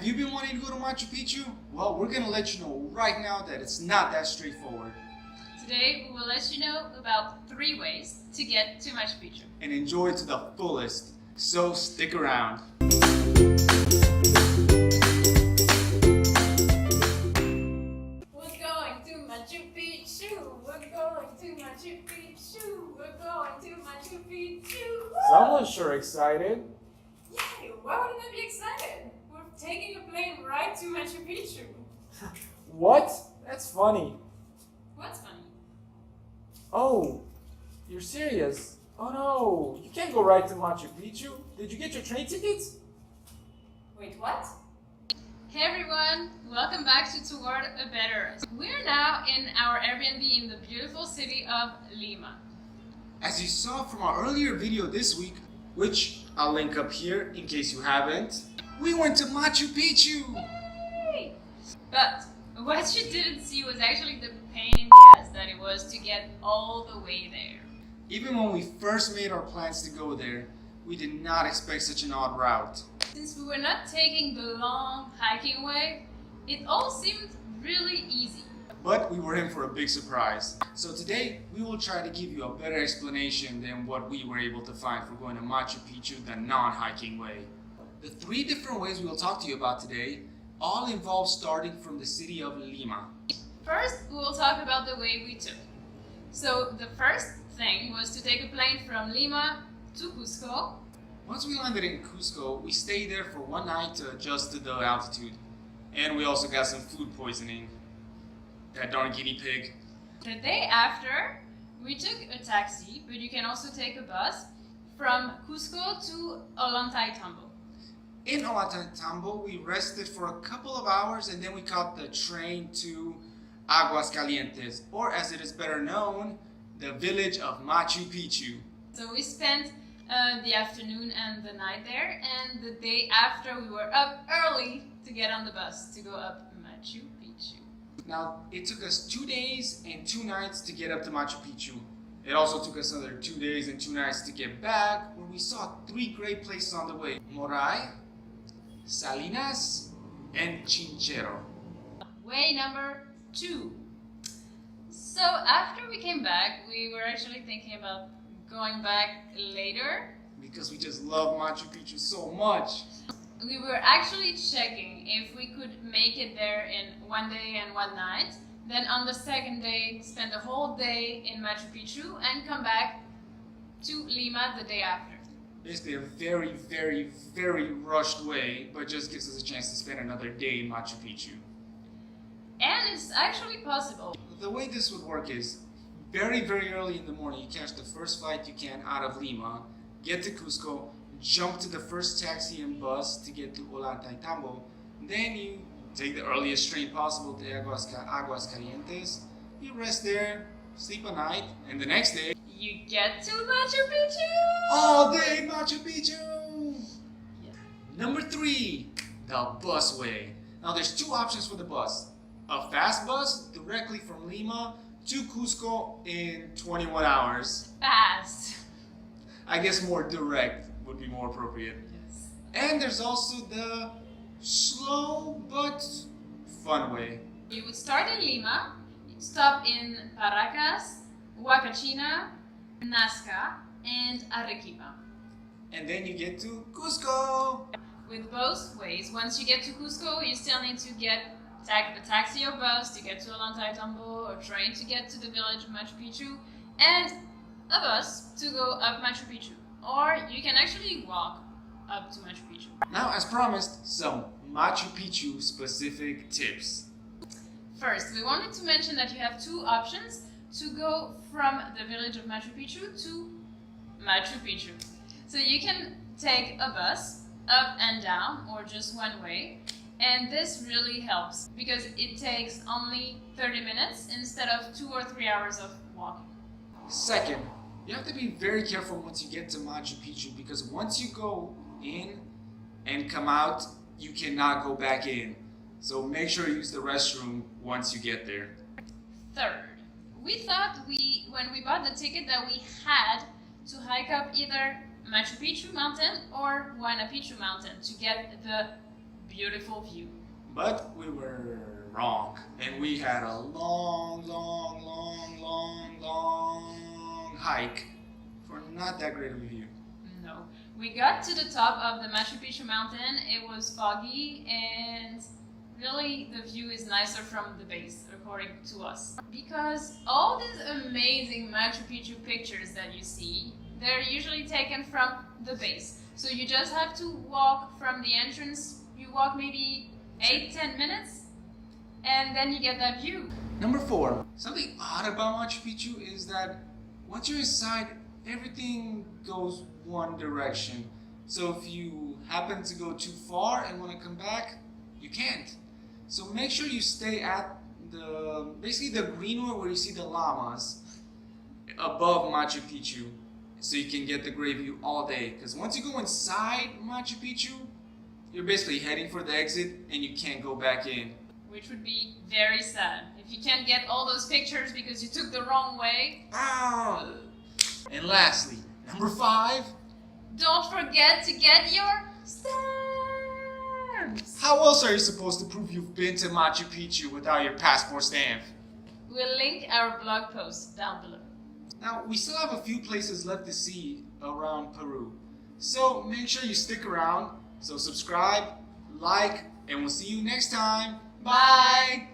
Have you been wanting to go to Machu Picchu? Well, we're going to let you know right now that it's not that straightforward. Today, we will let you know about 3 ways to get to Machu Picchu. And enjoy it to the fullest. So stick around. We're going to Machu Picchu. We're going to Machu Picchu. We're going to Machu Picchu. Someone's sure excited. Yay! Why wouldn't I be excited? We're taking a plane right to Machu Picchu. What? That's funny. What's funny? Oh, you're serious? Oh no, you can't go right to Machu Picchu. Did you get your train tickets? Wait, what? Hey everyone, welcome back to Toward a Better. We're now in our Airbnb in the beautiful city of Lima. As you saw from our earlier video this week, which I'll link up here in case you haven't, we went to Machu Picchu! Yay! But what you didn't see was actually the pain in the ass that it was to get all the way there. Even when we first made our plans to go there, we did not expect such an odd route. Since we were not taking the long hiking way, it all seemed really easy. But we were in for a big surprise. So today, we will try to give you a better explanation than what we were able to find for going to Machu Picchu the non-hiking way. The 3 different ways we will talk to you about today all involve starting from the city of Lima. First, we will talk about the way we took. So the first thing was to take a plane from Lima to Cusco. Once we landed in Cusco, we stayed there for 1 night to adjust to the altitude. And we also got some food poisoning. That darn guinea pig. The day after, we took a taxi, but you can also take a bus from Cusco to Ollantaytambo. In Ollantaytambo, we rested for a couple of hours and then we caught the train to Aguascalientes, or as it is better known, the village of Machu Picchu. So we spent the afternoon and the night there, and the day after we were up early to get on the bus to go up Machu Picchu. Now, it took us 2 days and 2 nights to get up to Machu Picchu. It also took us another 2 days and 2 nights to get back, where we saw 3 great places on the way: Moray, Salinas, and Chinchero. Way number 2. So after we came back, we were actually thinking about going back later. Because we just love Machu Picchu so much. We were actually checking if we could make it there in 1 day and 1 night. Then on the second day, spend the whole day in Machu Picchu and come back to Lima the day after. Basically a very, very, very rushed way, but just gives us a chance to spend another day in Machu Picchu. And it's actually possible. The way this would work is, very, very early in the morning, you catch the first flight you can out of Lima, get to Cusco, jump to the first taxi and bus to get to Ollantaytambo, then you take the earliest train possible to Aguascalientes, you rest there, sleep a night, and the next day, you get to Machu Picchu! all day Machu Picchu! Yeah. Number 3, the busway. Now there's 2 options for the bus. A fast bus directly from Lima to Cusco in 21 hours. Fast! I guess more direct would be more appropriate. Yes. And there's also the slow but fun way. You would start in Lima, stop in Paracas, Huacachina, Nazca, and Arequipa. And then you get to Cusco. With both ways, once you get to Cusco, you still need to get a taxi or bus to get to Ollantaytambo, a train to get to the village of Machu Picchu, and a bus to go up Machu Picchu. Or you can actually walk up to Machu Picchu. Now, as promised, some Machu Picchu specific tips. First, we wanted to mention that you have 2 options to go from the village of Machu Picchu to Machu Picchu. So you can take a bus up and down, or just one way. And this really helps because it takes only 30 minutes instead of 2 or 3 hours of walking. Second, you have to be very careful once you get to Machu Picchu, because once you go in and come out, you cannot go back in. So make sure you use the restroom once you get there. Third, we thought when we bought the ticket that we had to hike up either Machu Picchu mountain or Huayna Picchu mountain to get the beautiful view. But we were wrong, and we had a long hike for not that great of a view. No. We got to the top of the Machu Picchu mountain. It was foggy and really the view is nicer from the base, according to us. Because all these amazing Machu Picchu pictures that you see, they're usually taken from the base. So you just have to walk from the entrance, you walk maybe 8-10 minutes, and then you get that view. Number 4. Something odd about Machu Picchu is that once you're inside, everything goes one direction. So if you happen to go too far and want to come back, you can't. So make sure you stay at basically the greenwood where you see the llamas above Machu Picchu, so you can get the great view all day. Because once you go inside Machu Picchu, you're basically heading for the exit and you can't go back in. Which would be very sad if you can't get all those pictures because you took the wrong way. Ah! And lastly, number 5. Don't forget to get your stamps! How else are you supposed to prove you've been to Machu Picchu without your passport stamp? We'll link our blog post down below. Now, we still have a few places left to see around Peru. So make sure you stick around. So subscribe, like, and we'll see you next time. Bye!